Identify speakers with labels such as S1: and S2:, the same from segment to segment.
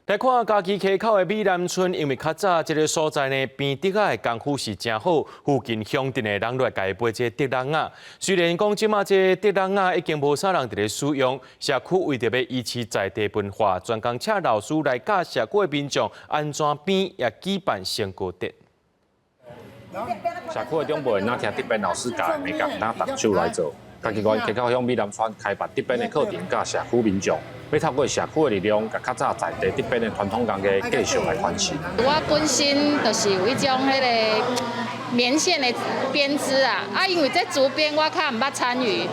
S1: 来看嘉义溪口的美南村，因为较早这个所在呢，边竹仔的功夫是真好，附近乡镇的人都来买这竹笼仔。虽然讲即马这竹笼仔已经无啥人伫咧使用，社区为着要维持在地文化，专工请老师来教社区的民众安怎编，也举办成果展。
S2: 社区的长辈哪听竹编老师教的美感，哪动手来做。嘉义县溪口乡美南村开办竹编的课程，教社区民众要透过社区的力量，甲较早在地竹编的传统工艺继续来传承。
S3: 我本身就是有一种迄个棉线的编织啊，因为这竹编我较唔捌参与，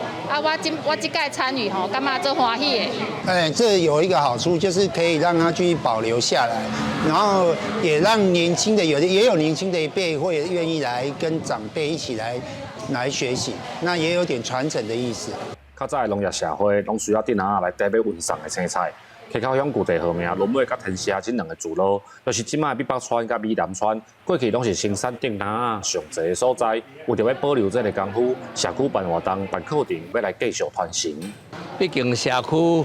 S3: 我这届参与吼，感觉做欢喜的。
S4: 这有一个好处，就是可以让它继续保留下来，然后也让年轻的也有年轻的一辈会愿意来跟长辈一起来学习，那也有点传承的意思。
S2: 较早的农业社会，拢需要竹篮来代表运送的青菜。溪口乡具地号名轮尾甲天社这两个主路，就是即卖美北村甲美南村，过去拢是生产竹篮上济的所在。为着要保留这个功夫，社区办活动、办课程，要来继续传承。
S5: 毕竟社区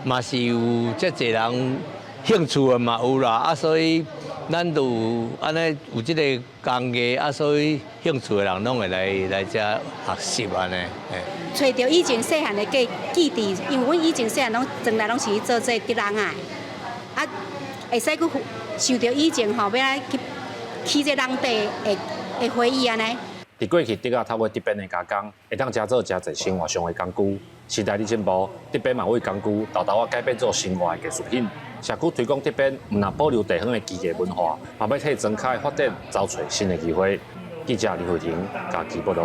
S5: 嘛是有遮侪人兴趣的嘛有啦，所以咱都有安尼有这个工艺所以兴趣的人拢会来遮学习安尼。
S6: 找到以前细汉的记忆，因为阮以前细汉拢从来拢是去做这竹笼啊，会使去想到以前要来去起这笼底的回忆安尼。
S2: 伫过去，竹仔透过竹编的加工，会当加做真侪生活上的工具。时代的进步，竹编嘛为工具豆豆改变做生活的艺术品。社区推广竹编，唔但保留地方的技艺文化，嘛要替庄脚发展找找新的机会。记者李慧婷，嘉义报道。